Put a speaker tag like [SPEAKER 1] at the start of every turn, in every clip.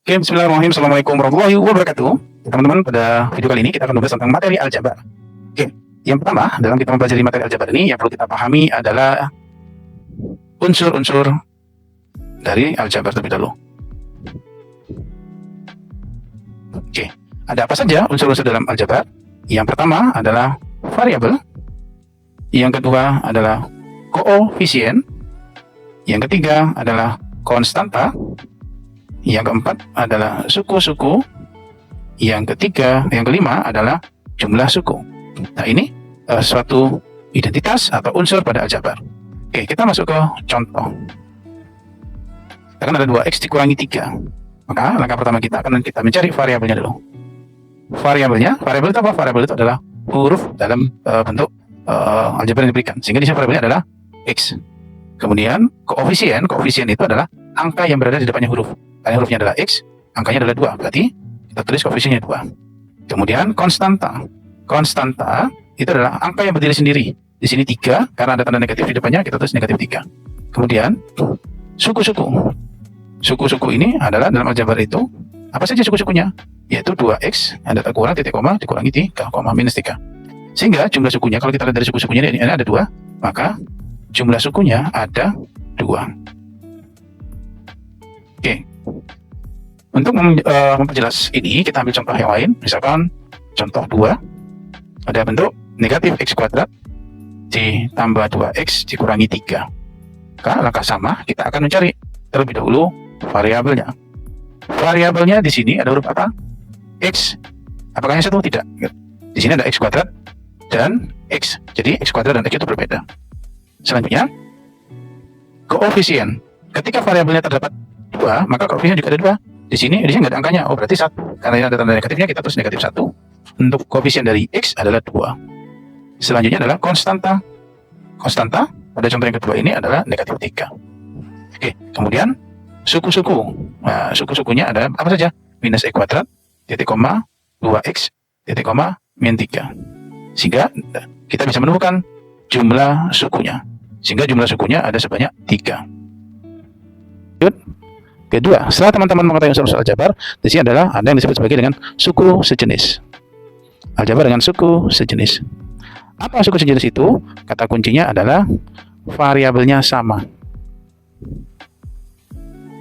[SPEAKER 1] Oke, bismillahirrahmanirrahim. Assalamualaikum warahmatullahi wabarakatuh. Teman-teman, pada video kali ini kita akan membahas tentang materi aljabar. Oke, yang pertama dalam kita mempelajari materi aljabar ini yang perlu kita pahami adalah unsur-unsur dari aljabar terlebih dahulu. Oke, ada apa saja unsur-unsur dalam aljabar? Yang pertama adalah variabel, yang kedua adalah koefisien, yang ketiga adalah konstanta, yang keempat adalah suku-suku, yang kelima adalah jumlah suku. Nah, ini suatu identitas atau unsur pada aljabar. Oke, kita masuk ke contoh. Akan ada 2x dikurangi 3. Maka langkah pertama kita akan mencari variabelnya dulu. Variabel itu apa? Variabel itu adalah huruf dalam bentuk aljabar yang diberikan. Sehingga di sini variabelnya adalah x. Kemudian koefisien itu adalah angka yang berada di depannya huruf. Karena hurufnya adalah x, angkanya adalah 2. Berarti kita tulis koefisiennya 2. Kemudian konstanta. Konstanta itu adalah angka yang berdiri sendiri. Di sini 3, karena ada tanda negatif di depannya, kita tulis negatif 3. Kemudian suku-suku. Suku-suku ini adalah dalam aljabar itu, apa saja suku-sukunya? Yaitu 2x, ada kurang, titik koma, dikurangi 3, minus 3. Sehingga jumlah sukunya, kalau kita lihat dari suku-sukunya, ini ada 2, maka jumlah sukunya ada 2. Oke. Untuk memperjelas ini, kita ambil contoh yang lain. Misalkan contoh 2, ada bentuk negatif x kuadrat ditambah 2x dikurangi 3. Maka langkah sama, kita akan mencari terlebih dahulu variabelnya. Variabelnya di sini ada huruf apa? X. Apakah yang satu? Tidak. Di sini ada x kuadrat dan x. Jadi x kuadrat dan x itu berbeda. Selanjutnya, koefisien. Ketika variabelnya terdapat 2, maka koefisien juga ada 2. Di sini nggak ada angkanya. Oh, berarti 1. Karena ini ada tanda negatifnya, kita tulis negatif 1. Untuk koefisien dari x adalah 2. Selanjutnya adalah konstanta. Konstanta pada contoh yang kedua ini adalah negatif 3. Oke, kemudian suku-suku. Nah, suku-sukunya ada apa saja? Minus x kuadrat, titik koma, 2x, titik koma, min 3. Sehingga kita bisa menemukan jumlah sukunya. Sehingga jumlah sukunya ada sebanyak 3. Kedua, setelah teman-teman mengetahui unsur-unsur aljabar, di sini adalah ada yang disebut sebagai dengan suku sejenis. Aljabar dengan suku sejenis. Apa suku sejenis itu? Kata kuncinya adalah variabelnya sama.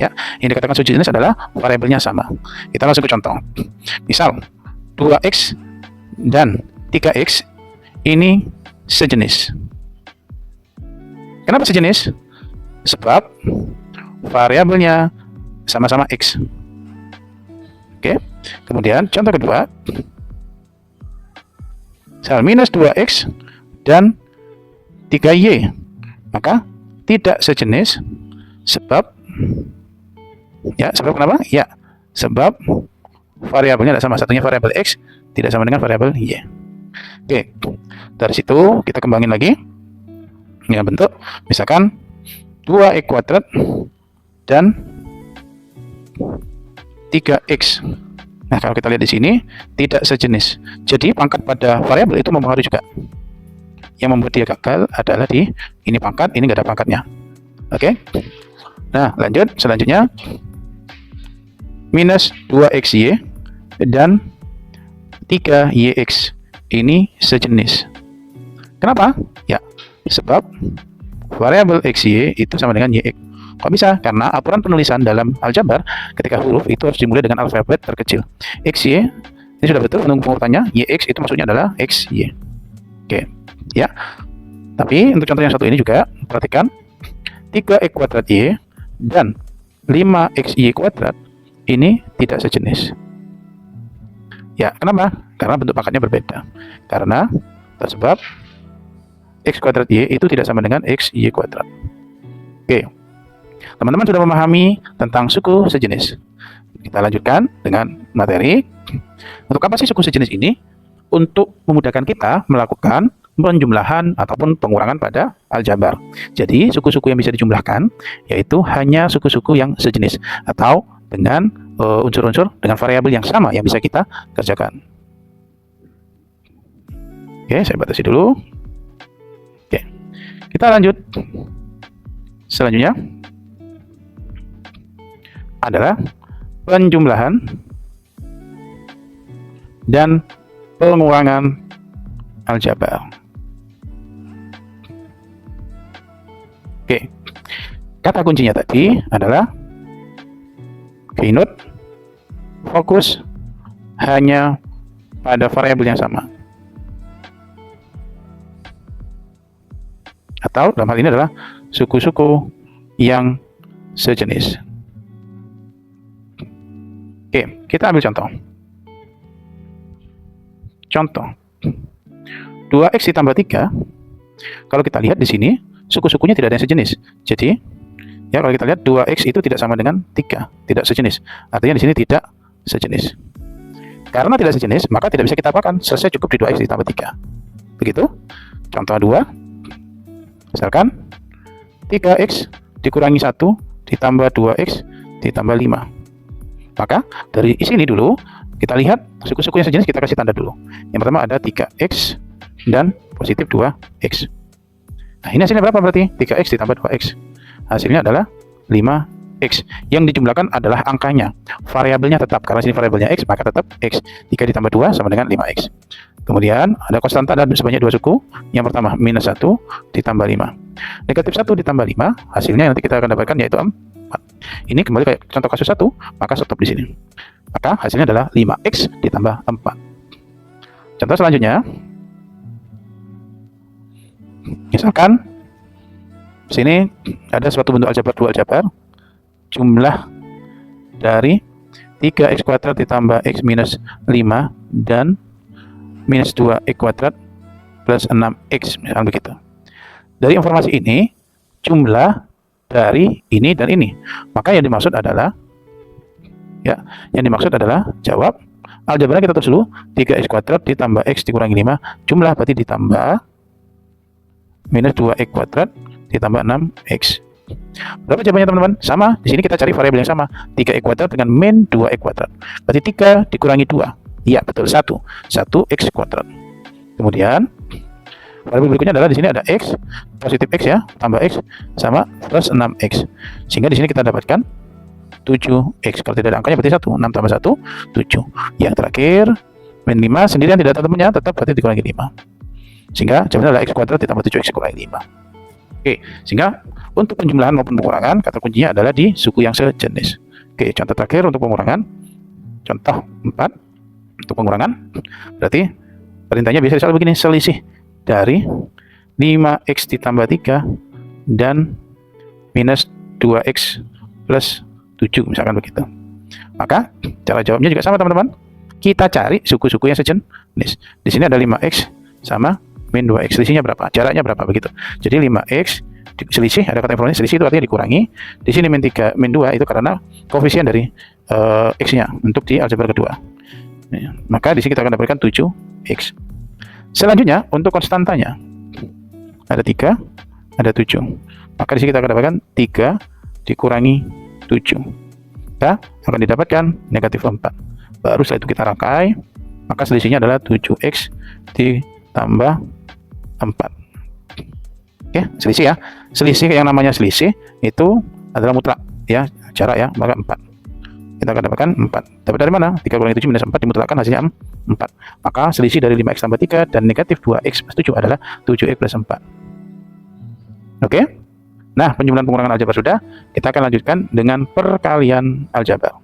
[SPEAKER 1] Ya, yang dikatakan suku sejenis adalah variabelnya sama. Kita langsung ke contoh. Misal 2x dan 3x ini sejenis. Kenapa sejenis? Sebab variabelnya sama-sama x. Oke. Kemudian contoh kedua, misal minus 2x dan 3y, maka tidak sejenis. Sebab kenapa? Ya, sebab variabelnya tidak sama. Satunya variabel x tidak sama dengan variabel y. Oke. Dari situ kita kembangin lagi. Ini bentuk misalkan 2x kuadrat dan 3x. Nah, kalau kita lihat di sini tidak sejenis. Jadi pangkat pada variabel itu mempengaruhi juga. Yang membuat dia gagal adalah di ini pangkat, ini nggak ada pangkatnya. Oke. Nah, lanjut. Selanjutnya minus 2xy dan 3yx ini sejenis. Kenapa? Ya, sebab variabel xy itu sama dengan yx. Kok bisa? Karena aturan penulisan dalam aljabar ketika huruf itu harus dimulai dengan alfabet terkecil. XY ini sudah betul untuk pengurutannya. YX itu maksudnya adalah XY. Oke, ya. Tapi untuk contoh yang satu ini juga perhatikan 3x kuadrat Y dan 5xy kuadrat ini tidak sejenis. Ya, kenapa? Karena bentuk pangkatnya berbeda. Karena tersebab x kuadrat Y itu tidak sama dengan xy kuadrat. Oke. Teman-teman sudah memahami tentang suku sejenis. Kita lanjutkan dengan materi. Untuk apa sih suku sejenis ini? Untuk memudahkan kita melakukan penjumlahan ataupun pengurangan pada aljabar. Jadi suku-suku yang bisa dijumlahkan yaitu hanya suku-suku yang sejenis atau dengan unsur-unsur dengan variabel yang sama yang bisa kita kerjakan. Oke, saya batasi dulu. Oke, kita lanjut. Selanjutnya adalah penjumlahan dan pengurangan aljabar. Oke, kata kuncinya tadi adalah keynote fokus hanya pada variabel yang sama, atau dalam hal ini adalah suku-suku yang sejenis. Oke, kita ambil contoh. Contoh 2x ditambah 3. Kalau kita lihat di sini suku-sukunya tidak ada yang sejenis. Jadi ya, kalau kita lihat 2x itu tidak sama dengan 3, tidak sejenis. Artinya di sini tidak sejenis. Karena tidak sejenis, maka tidak bisa kita apakan. Selesai, cukup di 2x ditambah 3. Begitu. Contoh 2. Misalkan 3x dikurangi 1 ditambah 2x ditambah 5. Maka dari sini dulu kita lihat suku-suku yang sejenis, kita kasih tanda dulu. Yang pertama ada 3x dan positif 2x. Nah, ini hasilnya berapa berarti? 3x ditambah 2x. Hasilnya adalah 5x. Yang dijumlahkan adalah angkanya. Variabelnya tetap, karena sini variabelnya x, maka tetap x. 3 ditambah 2 sama dengan 5x. Kemudian ada konstanta ada sebanyak 2 suku. Yang pertama minus 1 ditambah 5. Negatif 1 ditambah 5, hasilnya nanti kita akan dapatkan yaitu 4. Ini kembali kayak contoh kasus 1, maka stop di sini. Maka hasilnya adalah 5x ditambah 4. Contoh selanjutnya, misalkan sini ada suatu bentuk aljabar dua aljabar, jumlah dari 3x kuadrat ditambah x minus 5 dan minus 2x kuadrat plus 6x, misalkan begitu. Dari informasi ini, jumlah dari ini dan ini, maka yang dimaksud adalah jawab aljabarnya kita tulis dulu. 3x kuadrat ditambah x dikurangi 5, jumlah berarti ditambah minus 2x kuadrat ditambah 6x. Berapa jawabannya teman-teman? Sama, di sini kita cari variabel yang sama, 3x kuadrat dengan min 2x kuadrat. Berarti 3 dikurangi 2. Iya, betul, 1x kuadrat. Kemudian variabel berikutnya adalah di sini ada x, positif x ya, tambah x sama plus 6x. Sehingga di sini kita dapatkan 7x. Kalau tidak ada angkanya berarti 1. 6 tambah 1, 7. Yang terakhir, min 5 sendirian tidak ada temannya, tetap berarti dikurangi 5. Sehingga jawabannya adalah x kuadrat ditambah 7x kurangi 5. Oke, sehingga untuk penjumlahan maupun pengurangan, kata kuncinya adalah di suku yang sejenis. Oke, contoh terakhir untuk pengurangan. Contoh 4. Untuk pengurangan, berarti perintahnya biasa selalu begini, selisih dari 5x ditambah 3 dan minus 2x plus 7, misalkan begitu. Maka cara jawabnya juga sama teman-teman. Kita cari suku-suku yang sejenis. Di sini ada 5x sama min 2x. Selisihnya berapa? Jaraknya berapa begitu. Jadi 5x selisih, ada kata informasi selisih itu artinya dikurangi. Di sini min 3, min 2 itu karena koefisien dari x-nya untuk di aljabar kedua. Maka di sini kita akan dapatkan 7x. Selanjutnya untuk konstantanya ada 3, ada 7. Maka di sini kita akan dapatkan 3 dikurangi 7. Kita akan didapatkan negatif 4. Baru setelah itu kita rangkai, maka selisihnya adalah 7x ditambah 4. Oke, selisih ya. Selisih yang namanya selisih itu adalah mutlak ya, jarak ya, maka 4. Kita akan dapatkan 4. Dapat dari mana? 3 kurangi 7 minus 4 dimutlakkan hasilnya 4. Maka selisih dari 5x tambah 3 dan negatif 2x plus 7 adalah 7x plus 4. Oke? Nah, penjumlahan pengurangan aljabar sudah. Kita akan lanjutkan dengan perkalian aljabar.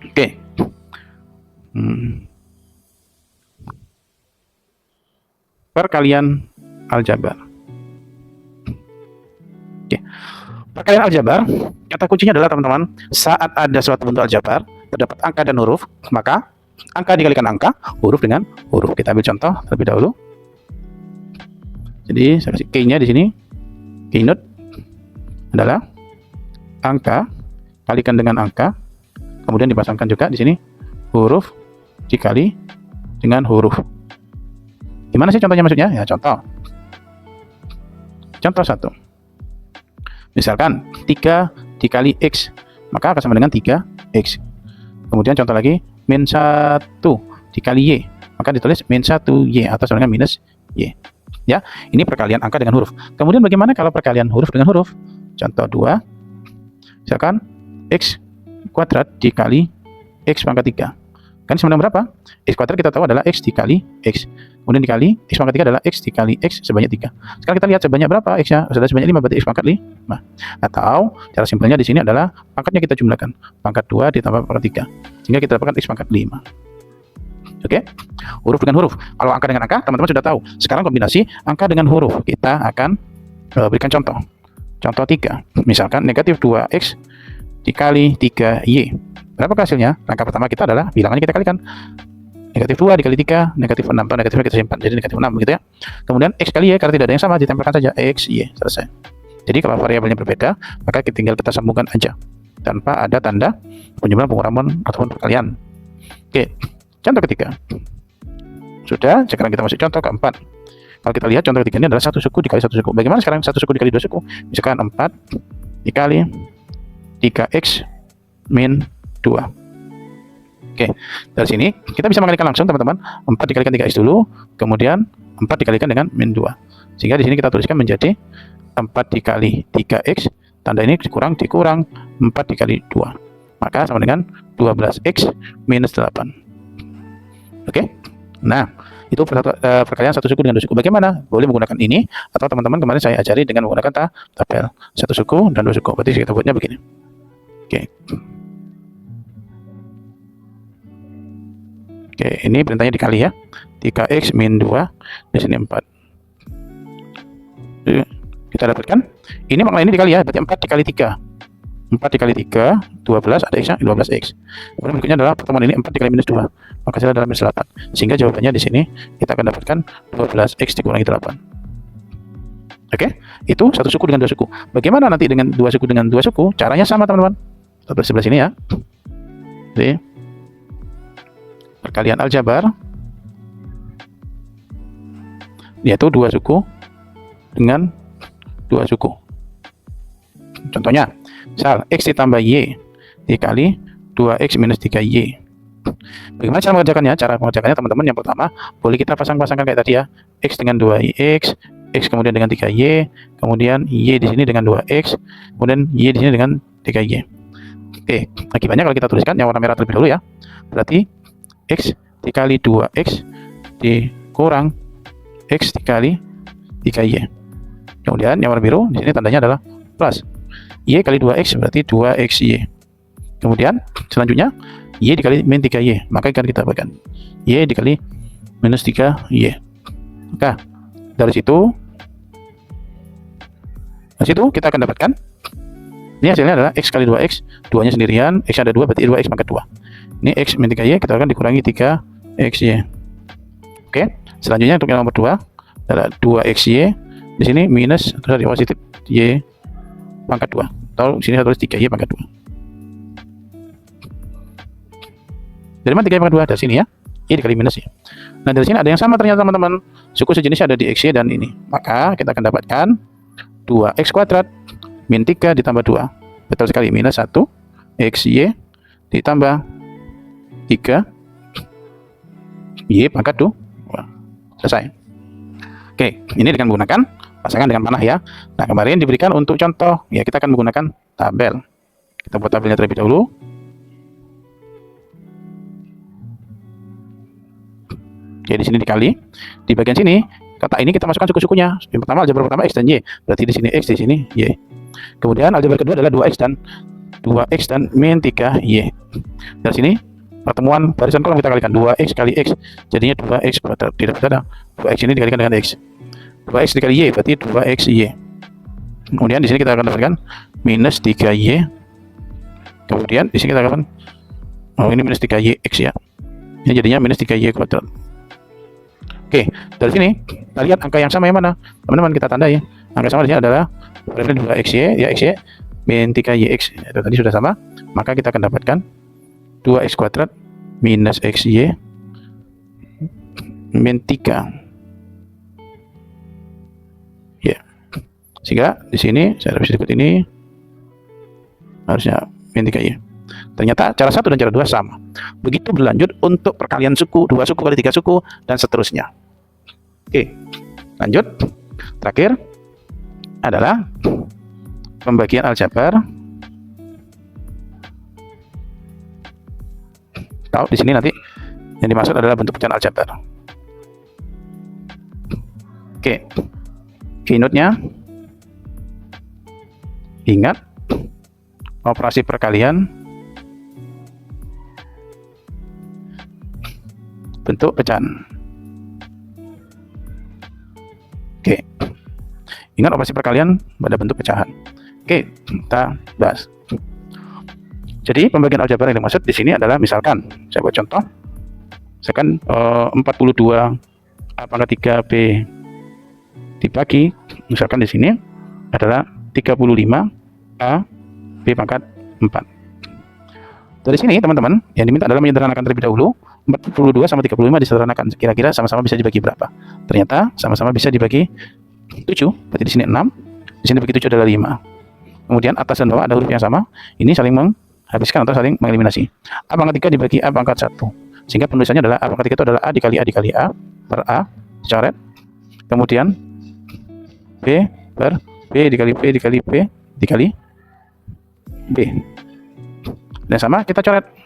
[SPEAKER 1] Oke. Perkalian aljabar. Oke. Perkalian aljabar, kata kuncinya adalah teman-teman, saat ada suatu bentuk aljabar, terdapat angka dan huruf, maka angka dikalikan angka, huruf dengan huruf. Kita ambil contoh terlebih dahulu. Jadi saya kasih key-nya di sini. Keynote adalah angka kalikan dengan angka, kemudian dipasangkan juga di sini huruf dikali dengan huruf. Gimana sih contohnya maksudnya? Ya, contoh 1. Misalkan 3 dikali x, maka akan sama dengan 3x. Kemudian contoh lagi, min 1 dikali y, maka ditulis min 1y atau sama dengan minus y. Ya, ini perkalian angka dengan huruf. Kemudian bagaimana kalau perkalian huruf dengan huruf? Contoh 2, misalkan x kuadrat dikali x pangkat 3. Kan sama dengan berapa? X kuadrat kita tahu adalah x dikali x. Kemudian dikali x pangkat 3 adalah x dikali x sebanyak 3. Sekarang kita lihat sebanyak berapa x-nya? Sudah sebanyak 5, berarti x pangkat 5. Atau cara simpelnya di sini adalah pangkatnya kita jumlahkan. Pangkat 2 ditambah pangkat 3. Sehingga kita dapatkan x pangkat 5. Oke? Huruf dengan huruf. Kalau angka dengan angka, teman-teman sudah tahu. Sekarang kombinasi angka dengan huruf. Kita akan berikan contoh. Contoh 3. Misalkan negatif 2x dikali 3y. Berapa hasilnya? Langkah pertama kita adalah bilangannya kita kalikan. Negatif 2 dikali 3, negatif 6. Atau negatifnya kita simpan, jadi negatif 6 gitu ya. Kemudian x kali y, karena tidak ada yang sama, ditempelkan saja x, y. Selesai. Jadi kalau variabelnya berbeda, maka tinggal kita sambungkan aja. Tanpa ada tanda penjumlahan, pengurangan, ataupun perkalian. Oke, contoh ketiga. Sudah, sekarang kita masuk contoh keempat. Kalau kita lihat contoh ketiga ini adalah satu suku dikali satu suku. Bagaimana sekarang satu suku dikali dua suku? Misalkan 4 dikali 3x min 2. Oke, dari sini kita bisa mengalikan langsung teman-teman. 4 dikalikan 3x dulu, kemudian 4 dikalikan dengan min 2. Sehingga di sini kita tuliskan menjadi 4 dikali 3x, tanda ini dikurang 4 dikali 2. Maka sama dengan 12x minus 8. Oke, nah itu perkalian satu suku dengan dua suku. Bagaimana? Boleh menggunakan ini, atau teman-teman kemarin saya ajari dengan menggunakan tabel satu suku dan dua suku. Berarti kita buatnya begini. Oke. Oke, ini perintahnya dikali ya. 3x min 2, di sini 4. Kita dapatkan, ini makna ini dikali ya, berarti 4 dikali 3. 4 dikali 3, 12, ada x-nya, 12x. Kemudian berikutnya adalah pertemuan ini 4 dikali minus 2. Maka hasilnya adalah minus 8. Sehingga jawabannya di sini, kita akan dapatkan 12x dikurangi 8. Oke, itu satu suku dengan dua suku. Bagaimana nanti dengan dua suku dengan dua suku? Caranya sama teman-teman. Kita sebelah sini ya. Jadi, perkalian aljabar yaitu dua suku dengan dua suku. Contohnya, misal x ditambah y dikali 2x minus 3y. Bagaimana cara mengerjakannya? Cara mengerjakannya teman-teman, yang pertama boleh kita pasang-pasangkan kayak tadi ya. X dengan 2x, x kemudian dengan 3y, kemudian y di sini dengan 2x, kemudian y di sini dengan 3y. Oke, akibatnya kalau kita tuliskan yang warna merah terlebih dahulu ya. Berarti x dikali 2x dikurang x dikali 3y. Kemudian yang warna biru di sini tandanya adalah plus. Y kali 2x berarti 2xy. Kemudian selanjutnya y dikali min 3y, maka akan kita dapatkan y dikali minus 3y. Maka dari situ kita akan dapatkan ini hasilnya adalah x kali 2x, 2-nya sendirian, x ada 2 berarti 2x pangkat 2. Ini x min 3y kita akan dikurangi 3xy. Oke, selanjutnya untuk yang nomor 2 adalah 2xy, di sini minus atau positif y pangkat 2. Atau sini saya tulis 3y pangkat 2. Dari mana 3y pangkat 2? Dari sini ya. Y dikali minus y. Nah, dari sini ada yang sama ternyata teman-teman. Suku sejenisnya ada di xy dan ini. Maka kita akan dapatkan 2x kuadrat min 3 ditambah 2. Betul sekali, minus 1 xy ditambah 3 y pangkat 2. Selesai. Oke, ini dengan menggunakan pasangan dengan panah ya. Nah, kemarin diberikan untuk contoh, ya kita akan menggunakan tabel. Kita buat tabelnya terlebih dahulu. Oke, di sini dikali. Di bagian sini, kata ini kita masukkan suku-sukunya. Yang pertama aljabar pertama x dan y. Berarti di sini x, di sini y. Kemudian aljabar kedua adalah 2x dan min 3y. Dari sini pertemuan barisan kolom kita kalikan 2x kali x, jadinya 2x kuadrat. Tidak ada 2x ini dikalikan dengan x. 2x dikali y berarti 2xy. Kemudian di sini kita akan dapatkan minus 3y. Kemudian di sini kita akan ini minus 3yx ya. Ini jadinya minus 3y kuadrat. Oke, dari sini kita lihat angka yang sama yang mana? Teman-teman kita tandai. Angka sama di sini adalah variabel 2xy ya, xy min 3yx. Itu tadi sudah sama. Maka kita akan dapatkan 2x kuadrat minus xy min 3. Ya. Sehingga di sini saya revisi ikut ini harusnya min 3y. Ternyata cara 1 dan cara 2 sama. Begitu berlanjut untuk perkalian suku, 2 suku kali 3 suku, dan seterusnya. Oke, lanjut. Terakhir adalah pembagian aljabar. Tahu di sini nanti yang dimaksud adalah bentuk pecahan aljabar. Oke, keynote-nya, ingat operasi perkalian bentuk pecahan. Oke, ingat operasi perkalian pada bentuk pecahan. Oke, kita bahas. Jadi pembagian aljabar yang dimaksud di sini adalah misalkan saya buat contoh, misalkan 42 A pangkat 3B dibagi, misalkan di sini adalah 35 A B pangkat 4. Dari sini teman-teman yang diminta adalah menyederhanakan terlebih dahulu. 42 sama 35 disederhanakan, kira-kira sama-sama bisa dibagi berapa? Ternyata sama-sama bisa dibagi 7, berarti di sini 6, di sini dibagi 7 adalah 5. Kemudian atas dan bawah ada huruf yang sama, ini saling menghabiskan atau saling mengeliminasi. A pangkat 3 dibagi A pangkat 1, sehingga penulisannya adalah A pangkat 3 itu adalah A dikali A dikali A per A, coret. Kemudian B per B dikali B dikali B dikali B. Dan sama kita coret.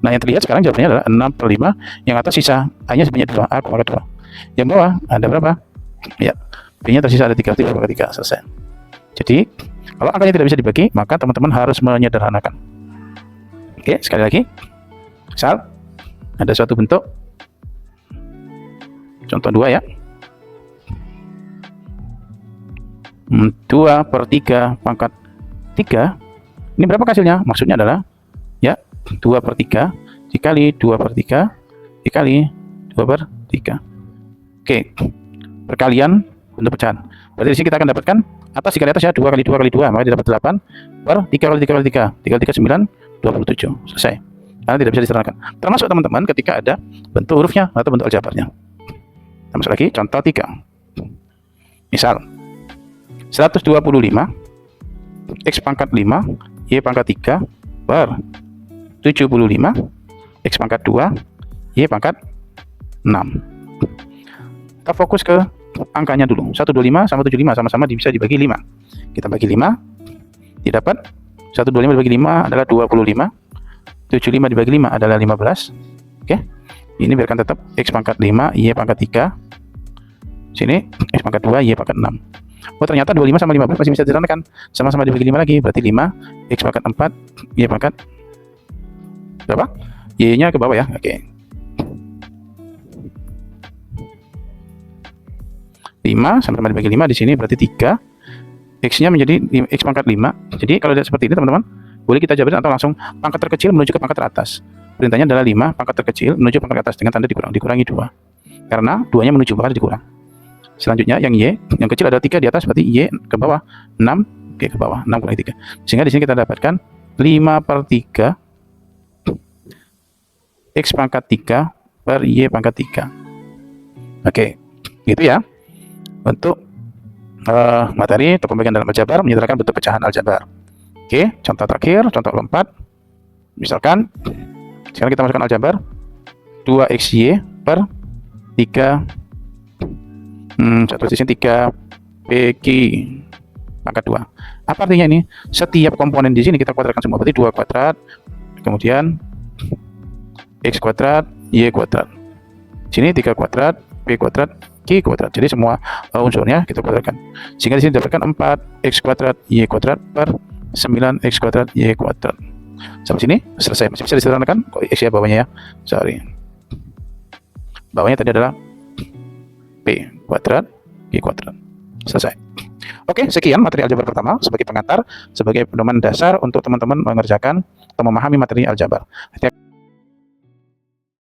[SPEAKER 1] Nah, yang terlihat sekarang jawabannya adalah 6 per 5. Yang atas sisa A-nya sebanyak 2, A pangkat 2. Yang bawah ada berapa? Ya, B-nya tersisa ada 3, 3 pangkat 3, selesai. Jadi, kalau angkanya tidak bisa dibagi, maka teman-teman harus menyederhanakan. Oke, sekali lagi. Misal, ada suatu bentuk. Contoh 2 ya. 2 per 3 pangkat 3. Ini berapa hasilnya? Maksudnya adalah ya 2 per 3 dikali 2 per 3 dikali 2 per 3. Oke, perkalian bentuk pecahan. Berarti di sini kita akan dapatkan atas dikali atas ya, 2 kali 2 kali 2, maka dapat 8 per 3 kali 3 kali 3, 3 kali 3 9, 27. Selesai. Karena tidak bisa disederhanakan. Termasuk teman-teman ketika ada bentuk hurufnya atau bentuk aljabarnya. Kita masuk lagi contoh 3. Misal 125 X pangkat 5 Y pangkat 3 per 75 X pangkat 2 Y pangkat 6. Kita fokus ke angkanya dulu. 125 sama 75 sama-sama bisa dibagi 5. Kita bagi 5, didapat 125 dibagi 5 adalah 25, 75 dibagi 5 adalah 15. Oke, ini biarkan tetap X pangkat 5 Y pangkat 3, sini X pangkat 2 Y pangkat 6. Oh, ternyata 25 sama 15 masih bisa disederhanakan, sama-sama dibagi 5 lagi, berarti 5 X pangkat 4 Y pangkat berapa? Y nya ke bawah ya. Oke, 5 sama-sama dibagi 5 di sini berarti 3, X nya menjadi X pangkat 5. Jadi kalau seperti ini teman-teman, boleh kita jabarin atau langsung pangkat terkecil menuju ke pangkat teratas. Perintahnya adalah 5 pangkat terkecil menuju pangkat atas dengan tanda dikurangi 2, karena 2 nya menuju maka dikurang. Selanjutnya yang Y, yang kecil ada 3 di atas, berarti Y ke bawah 6, Oke, ke bawah 6 kurangi 3. Sehingga di sini kita dapatkan 5 per 3 X pangkat 3 per Y pangkat 3. Oke, gitu ya. Untuk materi atau pembagian dalam aljabar menyederhanakan bentuk pecahan aljabar. Oke, contoh terakhir, contoh keempat. Misalkan sekarang kita masukkan aljabar 2XY per 3 satu sisi 3 PQ pangkat 2. Apa artinya ini? Setiap komponen di sini kita kuadratkan semua, berarti 2 kuadrat, kemudian X kuadrat, Y kuadrat. Sini 3 kuadrat, P kuadrat, Q kuadrat. Jadi semua unsurnya kita kuadratkan. Sehingga di sini dapatkan 4X kuadrat, Y kuadrat per 9X kuadrat, Y kuadrat. Sampai sini selesai. Masih bisa disederhanakan? Kok X ya bawahnya ya? Sorry. Bawahnya tadi adalah P kuadrat, Q kuadrat. Selesai. Oke, sekian materi aljabar pertama sebagai pengantar, sebagai pedoman dasar untuk teman-teman mengerjakan atau memahami materi aljabar.